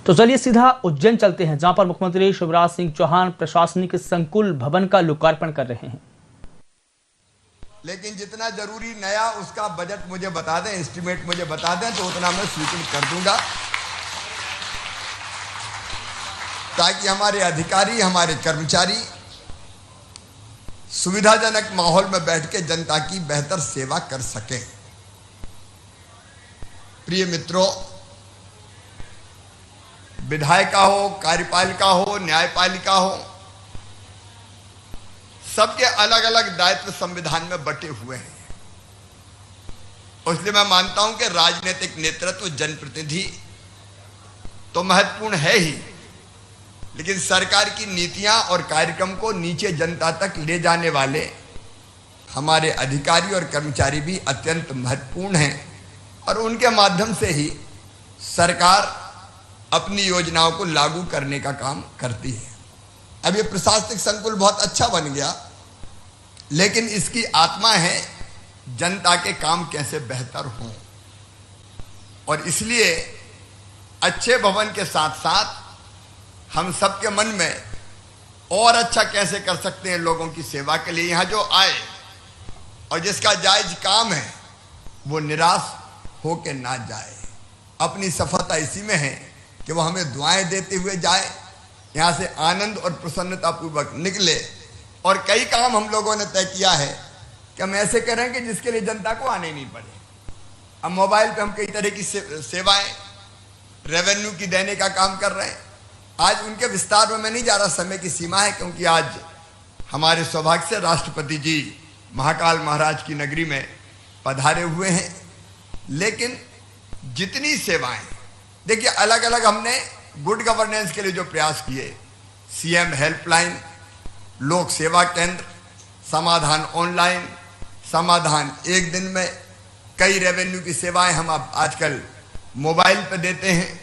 तो चलिए सीधा उज्जैन चलते हैं, जहां पर मुख्यमंत्री शिवराज सिंह चौहान प्रशासनिक संकुल भवन का लोकार्पण कर रहे हैं। लेकिन जितना जरूरी नया उसका बजट मुझे बता दें, एस्टिमेट मुझे बता दें, तो उतना मैं स्वीकृत कर दूंगा, ताकि हमारे अधिकारी, हमारे कर्मचारी सुविधाजनक माहौल में बैठ के जनता की बेहतर सेवा कर सकें। प्रिय मित्रों, विधायिका हो, कार्यपालिका हो, न्यायपालिका हो, सबके अलग अलग दायित्व संविधान में बटे हुए हैं। इसलिए मैं मानता हूं कि राजनीतिक नेतृत्व, जनप्रतिनिधि तो महत्वपूर्ण है ही, लेकिन सरकार की नीतियां और कार्यक्रम को नीचे जनता तक ले जाने वाले हमारे अधिकारी और कर्मचारी भी अत्यंत महत्वपूर्ण हैं, और उनके माध्यम से ही सरकार अपनी योजनाओं को लागू करने का काम करती है। अब ये प्रशासनिक संकुल बहुत अच्छा बन गया, लेकिन इसकी आत्मा है जनता के काम कैसे बेहतर हों, और इसलिए अच्छे भवन के साथ साथ हम सबके मन में और अच्छा कैसे कर सकते हैं लोगों की सेवा के लिए। यहाँ जो आए और जिसका जायज काम है वो निराश होके ना जाए। अपनी सफलता इसी में है कि वो हमें दुआएं देते हुए जाए, यहाँ से आनंद और प्रसन्नता पूर्वक निकले। और कई काम हम लोगों ने तय किया है कि हम ऐसे करेंगे जिसके लिए जनता को आने नहीं पड़े। अब मोबाइल पे हम कई तरह की सेवाएं रेवेन्यू की देने का काम कर रहे हैं। आज उनके विस्तार में मैं नहीं जा रहा, समय की सीमा है, क्योंकि आज हमारे सौभाग्य से राष्ट्रपति जी महाकाल महाराज की नगरी में पधारे हुए हैं। लेकिन जितनी सेवाएं, देखिए अलग अलग हमने गुड गवर्नेंस के लिए जो प्रयास किए, सीएम हेल्पलाइन, लोक सेवा केंद्र, समाधान ऑनलाइन, समाधान एक दिन में, कई रेवेन्यू की सेवाएं हम अब आजकल मोबाइल पे देते हैं।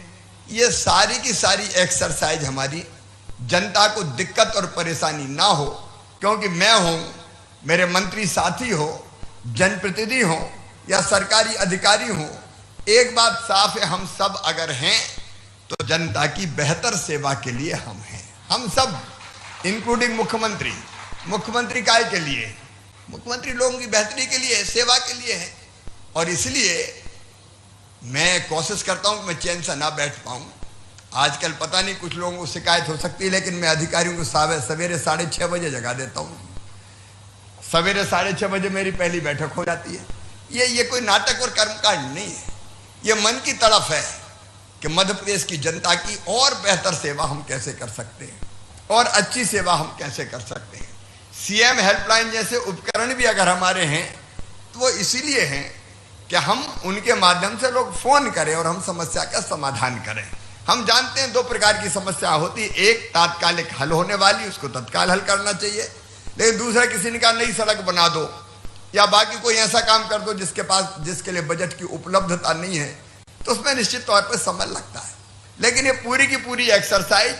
ये सारी की सारी एक्सरसाइज हमारी जनता को दिक्कत और परेशानी ना हो, क्योंकि मैं हूं, मेरे मंत्री साथी हो, जनप्रतिनिधि हो या सरकारी अधिकारी हो, एक बात साफ है, हम सब अगर हैं तो जनता की बेहतर सेवा के लिए हम हैं। हम सब इंक्लूडिंग मुख्यमंत्री, मुख्यमंत्री काय के लिए? मुख्यमंत्री लोगों की बेहतरी के लिए, सेवा के लिए है। और इसलिए मैं कोशिश करता हूं कि मैं चैन से ना बैठ पाऊं। आजकल पता नहीं कुछ लोगों को शिकायत हो सकती है, लेकिन मैं अधिकारियों को सवेरे 6:30 बजे जगा देता हूं। सवेरे 6:30 बजे मेरी पहली बैठक हो जाती है। ये कोई नाटक और कर्मकांड नहीं है, ये मन की तड़फ है कि मध्य प्रदेश की जनता की और बेहतर सेवा हम कैसे कर सकते हैं और अच्छी सेवा हम कैसे कर सकते हैं। सीएम हेल्पलाइन जैसे उपकरण भी अगर हमारे हैं तो वो इसीलिए हैं कि हम उनके माध्यम से लोग फोन करें और हम समस्या का समाधान करें। हम जानते हैं दो प्रकार की समस्या होती है, एक तात्कालिक हल होने वाली, उसको तत्काल हल करना चाहिए, लेकिन दूसरा किसी ने कहा नई सड़क बना दो या बाकी कोई ऐसा काम कर दो जिसके लिए बजट की उपलब्धता नहीं है, तो उसमें निश्चित तौर पर समय लगता है। लेकिन ये पूरी की पूरी एक्सरसाइज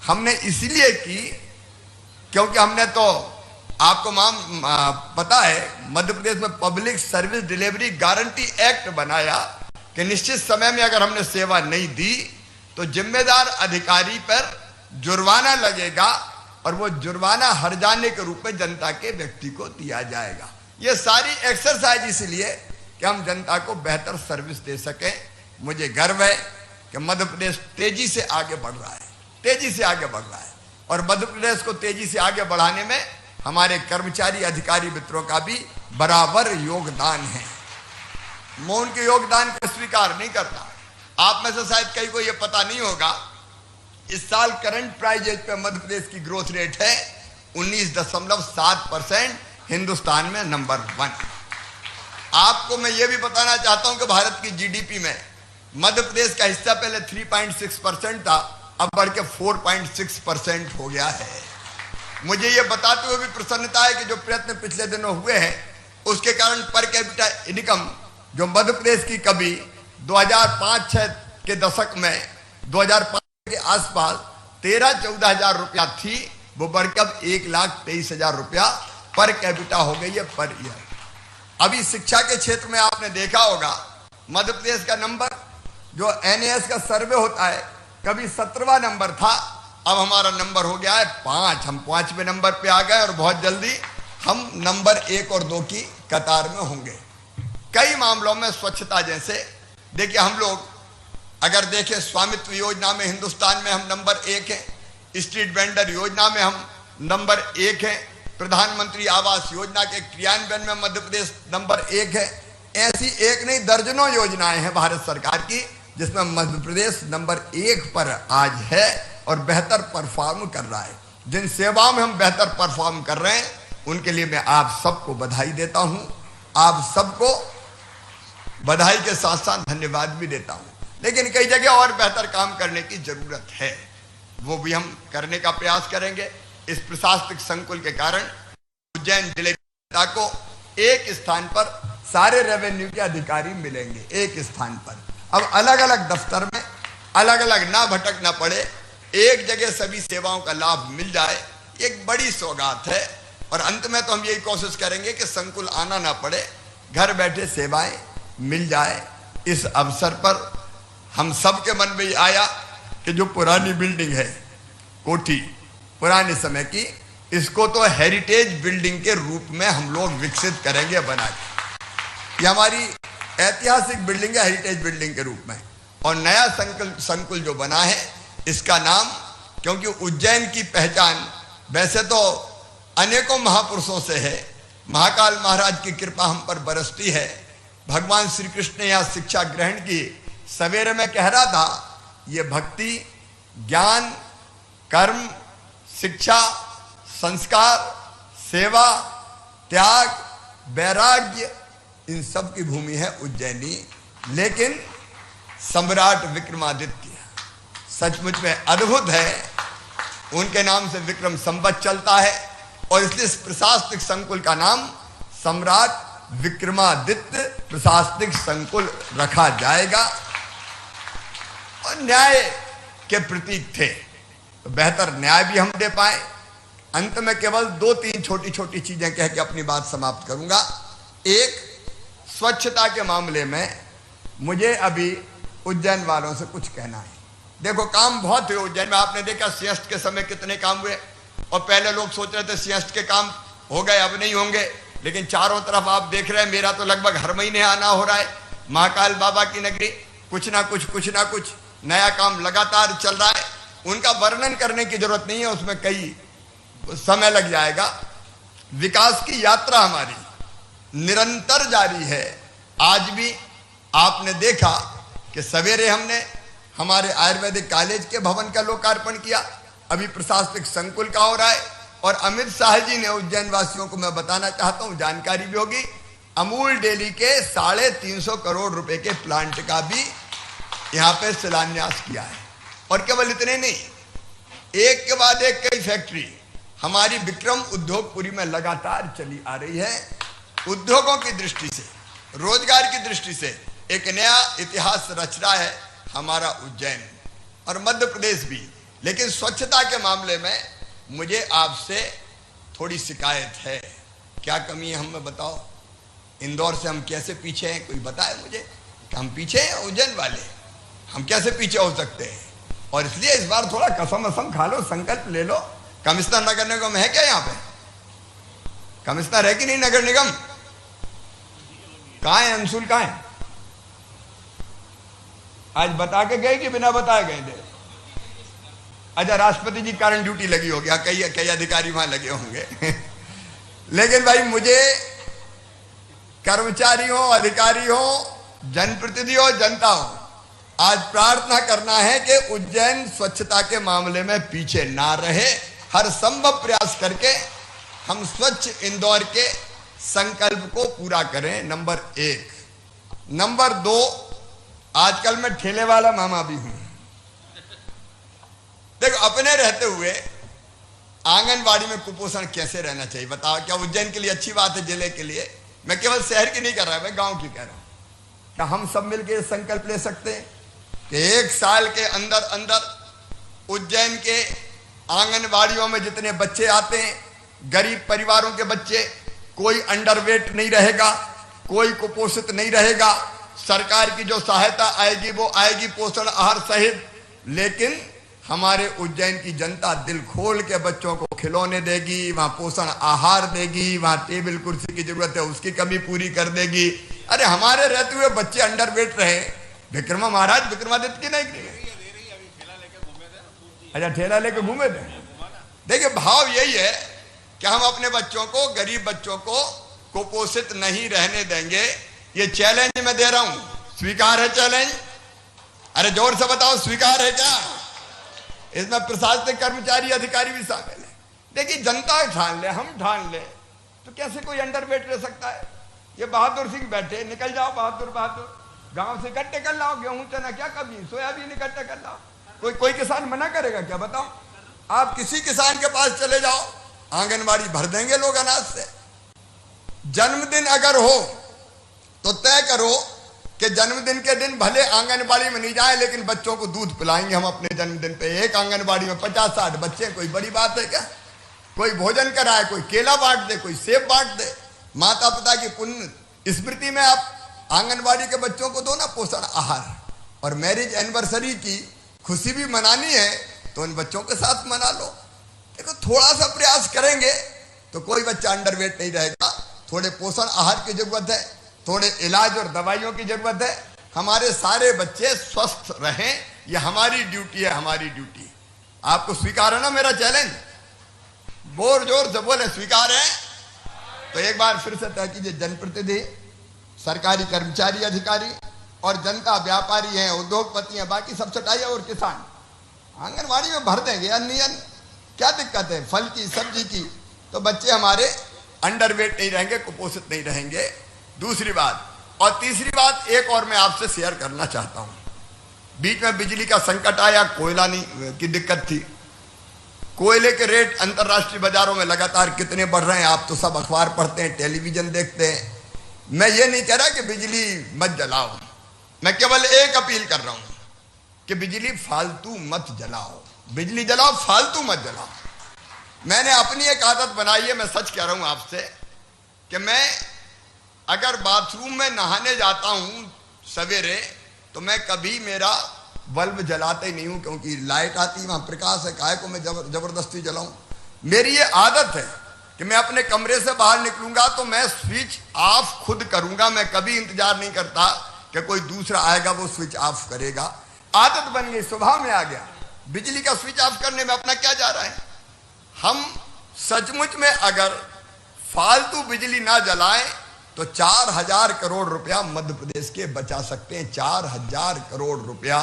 हमने इसलिए की क्योंकि हमने तो आपको पता है मध्य प्रदेश में public service delivery guarantee act बनाया कि निश्चित समय में अगर हमने सेवा नहीं दी तो जिम्मेदार अधिकारी पर जुर्माना लगेगा और वो जुर्माना हर्जाने के रूप में जनता के व्यक्ति को दिया जाएगा। ये सारी एक्सरसाइज इसलिए कि हम जनता को बेहतर सर्विस दे सकें। मुझे गर्व है कि मध्य प्रदेश तेजी से आगे बढ़ रहा है, तेजी से आगे बढ़ रहा है, और मध्य प्रदेश को तेजी से आगे बढ़ाने में हमारे कर्मचारी अधिकारी मित्रों का भी बराबर योगदान है। मैं उनके योगदान को स्वीकार नहीं करता। आप में से शायद कई को यह पता नहीं होगा, इस साल करंट प्राइजेज पे मध्य प्रदेश की ग्रोथ रेट है 19.7%, हिंदुस्तान में नंबर 1। आपको मैं ये भी बताना चाहता हूं कि भारत की जीडीपी में मध्य प्रदेश का हिस्सा पहले 3.6% था, अब बढ़ के 4.6% हो गया है। मुझे ये बताते हुए भी प्रसन्नता है कि जो प्रयत्न पिछले दिनों हुए हैं उसके कारण पर कैपिटा इनकम जो मध्य प्रदेश की कभी 2005-6 के दशक में 2005 के आसपास 13-14 हजार रुपया थी, वो बढ़कर अब 1,23,000 रुपया पर कैपिटा हो गई है पर ईयर। अभी शिक्षा के क्षेत्र में आपने देखा होगा मध्य प्रदेश का नंबर जो एनएएस का सर्वे होता है कभी 17वां नंबर था, अब हमारा नंबर हो गया है 5। हम 5वें नंबर पे आ गए और बहुत जल्दी हम नंबर 1 और 2 की कतार में होंगे। कई मामलों में स्वच्छता जैसे, देखिए हम लोग अगर देखें स्वामित्व योजना में हिंदुस्तान में हम नंबर 1 हैं, स्ट्रीट वेंडर योजना में हम नंबर 1 हैं, प्रधानमंत्री आवास योजना के क्रियान्वयन में मध्य प्रदेश नंबर 1 है। ऐसी एक नहीं दर्जनों योजनाएं हैं भारत सरकार की जिसमें मध्य प्रदेश नंबर 1 पर आज है और बेहतर परफॉर्म कर रहा है। जिन सेवाओं में हम बेहतर परफॉर्म कर रहे हैं उनके लिए मैं आप सबको बधाई देता हूं, आप सबको बधाई के साथ साथ धन्यवाद भी देता हूं। लेकिन कई जगह और बेहतर काम करने की जरूरत है, वो भी हम करने का प्रयास करेंगे। इस प्रशासनिक संकुल के कारण उज्जैन जिले को एक स्थान पर सारे रेवेन्यू के अधिकारी मिलेंगे, एक स्थान पर। अब अलग अलग दफ्तर में अलग अलग ना भटकना पड़े, एक जगह सभी सेवाओं का लाभ मिल जाए, एक बड़ी सौगात है। और अंत में तो हम यही कोशिश करेंगे कि संकुल आना ना पड़े, घर बैठे सेवाएं मिल जाए। इस अवसर पर हम सबके मन में आया कि जो पुरानी बिल्डिंग है कोठी पुराने समय की, इसको तो हेरिटेज बिल्डिंग के रूप में हम लोग विकसित करेंगे बना के। ये हमारी ऐतिहासिक बिल्डिंग है हेरिटेज बिल्डिंग के रूप में। और नया संकुल जो बना है इसका नाम, क्योंकि उज्जैन की पहचान वैसे तो अनेकों महापुरुषों से है, महाकाल महाराज की कृपा हम पर बरसती है। भगवान श्री कृष्ण ने यहाँ शिक्षा ग्रहण की। सवेरे में कह रहा था ये भक्ति, ज्ञान, कर्म, शिक्षा, संस्कार, सेवा, त्याग, वैराग्य, इन सब की भूमि है उज्जैनी। लेकिन सम्राट विक्रमादित्य सचमुच में अद्भुत है, उनके नाम से विक्रम संवत चलता है और इसलिए इस प्रशासनिक संकुल का नाम सम्राट विक्रमादित्य प्रशासनिक संकुल रखा जाएगा। और न्याय के प्रतीक थे तो बेहतर न्याय भी हम दे पाए। अंत में केवल 2-3 छोटी छोटी चीजें कह के अपनी बात समाप्त करूंगा। एक, स्वच्छता के मामले में मुझे अभी उज्जैन वालों से कुछ कहना है। देखो काम बहुत हुए उज्जैन में, आपने देखा सिंहस्थ के समय कितने काम हुए, और पहले लोग सोच रहे थे सिंहस्थ के काम हो गए अब नहीं होंगे, लेकिन चारों तरफ आप देख रहे हैं, मेरा तो लगभग हर महीने आना हो रहा है। महाकाल बाबा की नगरी, कुछ ना कुछ नया काम लगातार चल रहा है। उनका वर्णन करने की जरूरत नहीं है, उसमें कई समय लग जाएगा। विकास की यात्रा हमारी निरंतर जारी है। आज भी आपने देखा कि सवेरे हमने हमारे आयुर्वेदिक कॉलेज के भवन का लोकार्पण किया, अभी प्रशासनिक संकुल का हो रहा है। और अमित शाह जी ने उज्जैन वासियों को मैं बताना चाहता हूं, जानकारी भी होगी, अमूल डेयरी के 350 करोड़ रुपए के प्लांट का भी यहां पे शिलान्यास किया है। और केवल इतने नहीं, एक के बाद एक कई फैक्ट्री हमारी विक्रम उद्योगपुरी में लगातार चली आ रही है। उद्योगों की दृष्टि से, रोजगार की दृष्टि से एक नया इतिहास रच रहा है हमारा उज्जैन और मध्य प्रदेश भी। लेकिन स्वच्छता के मामले में मुझे आपसे थोड़ी शिकायत है। क्या कमी है हमें बताओ। इंदौर से हम कैसे पीछे हैं, कोई बताए मुझे कि हम पीछे हैं उज्जैन वाले, हम कैसे पीछे हो सकते हैं। और इसलिए इस बार थोड़ा कसम खा लो, संकल्प ले लो। कमिश्नर नगर निगम है क्या यहाँ पे? कमिश्नर है कि नहीं नगर निगम? कहाँ है अंशुल, कहाँ है? आज बता के गए कि बिना बताए गए थे? अच्छा, राष्ट्रपति जी कारण ड्यूटी लगी होगी, कई अधिकारी वहां लगे होंगे। लेकिन भाई मुझे कर्मचारी हो, अधिकारी हो, जनप्रतिनिधि हो, जनता हो, आज प्रार्थना करना है कि उज्जैन स्वच्छता के मामले में पीछे ना रहे। हर संभव प्रयास करके हम स्वच्छ इंदौर के संकल्प को पूरा करें, नंबर 1। नंबर 2, आजकल मैं ठेले वाला मामा भी हूं। देखो, अपने रहते हुए आंगनवाड़ी में कुपोषण कैसे रहना चाहिए बताओ। क्या उज्जैन के लिए अच्छी बात है? जिले के लिए, मैं केवल शहर की नहीं कर रहा, मैं गांव की कह रहा हूं। क्या हम सब मिलकर संकल्प ले सकते हैं कि 1 साल के अंदर अंदर उज्जैन के आंगनवाड़ियों में जितने बच्चे आते हैं, गरीब परिवारों के बच्चे, कोई अंडरवेट नहीं रहेगा, कोई कुपोषित नहीं रहेगा। सरकार की जो सहायता आएगी वो आएगी पोषण आहार सहित, लेकिन हमारे उज्जैन की जनता दिल खोल के बच्चों को खिलौने देगी, वहां पोषण आहार देगी, वहां टेबल कुर्सी की जरूरत है उसकी कमी पूरी कर देगी। अरे हमारे रहते हुए बच्चे अंडरवेट रहे, विक्रमा महाराज विक्रमादित्य की नहीं, अच्छा ठेला लेके घूमे थे। देखिए भाव यही है कि हम अपने बच्चों को, गरीब बच्चों को कुपोषित नहीं रहने देंगे। ये चैलेंज मैं दे रहा हूं, स्वीकार है चैलेंज? अरे जोर से बताओ स्वीकार है क्या? इसमें प्रशासनिक कर्मचारी अधिकारी भी शामिल है। देखिए जनता ठान ले, हम ठान ले तो कैसे कोई अंडरवेट रह सकता है? ये बहादुर सिंह बैठे, निकल जाओ बहादुर बहादुर, गांव से इकट्ठे कर लाओ, गेहूं चना क्या कभी, सोयाबीन इकट्ठा कर लाओ। कोई किसान मना करेगा क्या? बताओ। आप किसी किसान के पास चले जाओ, आंगनबाड़ी भर देंगे लोग अनाज से। जन्मदिन अगर हो तो तय करो कि जन्मदिन के दिन भले आंगनबाड़ी में नहीं जाए, लेकिन बच्चों को दूध पिलाएंगे हम अपने जन्मदिन पे। एक आंगनबाड़ी में 50-60 बच्चे, कोई बड़ी बात है क्या? कोई भोजन कराए, कोई केला बांट दे, कोई सेब बांट दे। माता पिता की पुण्य स्मृति में आप आंगनबाड़ी के बच्चों को दो ना पोषण आहार। और मैरिज एनिवर्सरी की खुशी भी मनानी है तो उन बच्चों के साथ मना लो। देखो थोड़ा सा प्रयास करेंगे तो कोई बच्चा अंडरवेट नहीं रहेगा। थोड़े पोषण आहार की जरूरत है, थोड़े इलाज और दवाइयों की जरूरत है। हमारे सारे बच्चे स्वस्थ रहें, ये हमारी ड्यूटी है, हमारी ड्यूटी। आपको स्वीकार है ना मेरा चैलेंज? बोर जोर से बोले स्वीकार है तो एक बार फिर से तय कीजिए। जनप्रतिनिधि, सरकारी कर्मचारी अधिकारी और जनता, व्यापारी हैं, उद्योगपति हैं, बाकी सब चटाइए और किसान आंगनबाड़ी में भर देंगे। अन्य क्या दिक्कत है? फल की, सब्जी की, तो बच्चे हमारे अंडरवेट नहीं रहेंगे, कुपोषित नहीं रहेंगे। दूसरी बात और तीसरी बात एक और मैं आपसे शेयर करना चाहता हूं। बीच में बिजली का संकट आया, कोयला नहीं की दिक्कत थी। कोयले के रेट अंतरराष्ट्रीय बाजारों में लगातार कितने बढ़ रहे हैं, आप तो सब अखबार पढ़ते हैं, टेलीविजन देखते हैं। मैं ये नहीं कह रहा कि बिजली मत जलाओ, मैं केवल एक अपील कर रहा हूं कि बिजली फालतू मत जलाओ। बिजली जलाओ, फालतू मत जलाओ। मैंने अपनी एक आदत बनाई है, मैं सच कह रहा हूं आपसे, कि मैं अगर बाथरूम में नहाने जाता हूं सवेरे तो मैं कभी मेरा बल्ब जलाते ही नहीं हूं, क्योंकि लाइट आती वहां प्रकाश है, काहे को मैं जबरदस्ती जलाऊं। मेरी ये आदत है कि मैं अपने कमरे से बाहर निकलूंगा तो मैं स्विच ऑफ खुद करूंगा। मैं कभी इंतजार नहीं करता कि कोई दूसरा आएगा वो स्विच ऑफ करेगा। आदत बन गई, स्वभाव में आ गया। बिजली का स्विच ऑफ करने में अपना क्या जा रहा है? हम सचमुच में अगर फालतू बिजली ना जलाएं तो 4000 करोड़ रुपया मध्य प्रदेश के बचा सकते हैं। 4000 करोड़ रुपया।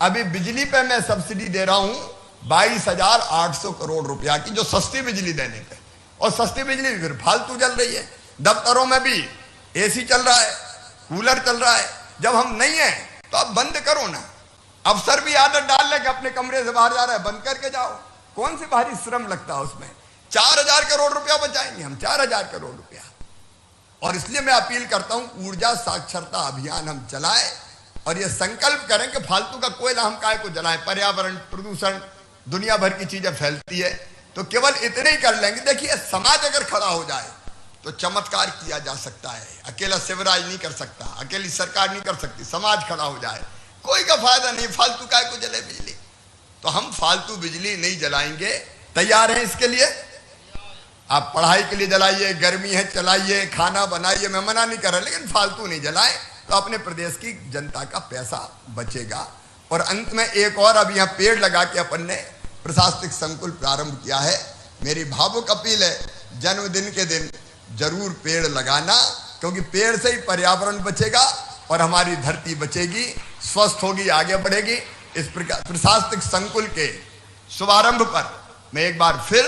अभी बिजली पे मैं सब्सिडी दे रहा हूं 22,800 करोड़ रुपया की, जो सस्ती बिजली देने पे, और सस्ती बिजली फिर फालतू जल रही है। दफ्तरों में भी एसी चल रहा है, कूलर चल रहा है। जब हम नहीं है तो अब बंद करो ना। अफसर भी आदत डाल ले कि अपने कमरे से बाहर जा रहा है, बंद करके जाओ। कौन सी भारी श्रम लगता है उसमें? 4000 करोड़ रुपया बचाएंगे हम, 4000 करोड़ रुपया। और इसलिए मैं अपील करता हूं ऊर्जा साक्षरता अभियान हम चलाएं और ये संकल्प करें कि फालतू का कोयला हम काहे को जलाएं। पर्यावरण, प्रदूषण, दुनिया भर की चीजें फैलती है, तो केवल इतने ही कर लेंगे। देखिए समाज अगर खड़ा हो जाए तो चमत्कार किया जा सकता है। अकेला शिवराज नहीं कर सकता, अकेली सरकार नहीं कर सकती, समाज खड़ा हो जाए। कोई का फायदा नहीं, फालतू काहे को जले बिजली। तो हम फालतू बिजली नहीं जलाएंगे। तैयार हैं इसके लिए? आप पढ़ाई के लिए जलाइए, गर्मी है चलाइए, खाना बनाइए, मैं मना नहीं कर रहा, लेकिन फालतू नहीं जलाएं तो अपने प्रदेश की जनता का पैसा बचेगा। और अंत में एक और, अब यहाँ पेड़ लगा के अपन ने प्रशासनिक संकुल प्रारंभ किया है। मेरी भावुक अपील है, जन्मदिन के दिन जरूर पेड़ लगाना, क्योंकि पेड़ से ही पर्यावरण बचेगा और हमारी धरती बचेगी, स्वस्थ होगी, आगे बढ़ेगी। इस प्रशासनिक संकुल के शुभारंभ पर मैं एक बार फिर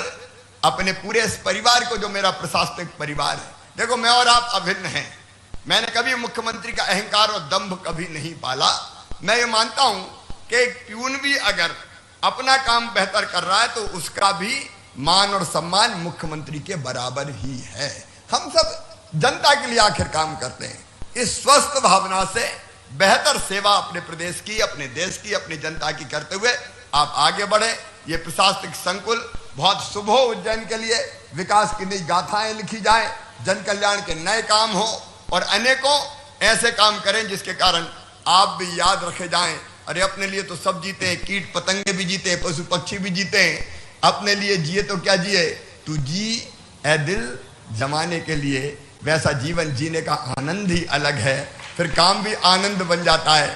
अपने पूरे इस परिवार को, जो मेरा प्रशासनिक परिवार है, देखो मैं और आप अभिन्न हैं। मैंने कभी मुख्यमंत्री का अहंकार और दंभ कभी नहीं पाला। मैं ये मानता हूं कि एक प्यून भी अगर अपना काम बेहतर कर रहा है तो उसका भी मान और सम्मान मुख्यमंत्री के बराबर ही है। हम सब जनता के लिए आखिर काम करते हैं। इस स्वस्थ भावना से बेहतर सेवा अपने प्रदेश की, अपने देश की, अपनी जनता की करते हुए आप आगे बढ़े। ये प्रशासनिक संकुल बहुत शुभ हो उज्जैन के लिए, विकास की नई गाथाएं लिखी जाएं, जन कल्याण के नए काम हो और अनेकों ऐसे काम करें जिसके कारण आप भी याद रखे जाएं अरे अपने लिए तो सब जीते हैं, कीट पतंगे भी जीते हैं, पशु पक्षी भी जीते हैं, अपने लिए जिए तो क्या जिए, तू जी ए दिल जमाने के लिए। वैसा जीवन जीने का आनंद ही अलग है, फिर काम भी आनंद बन जाता है।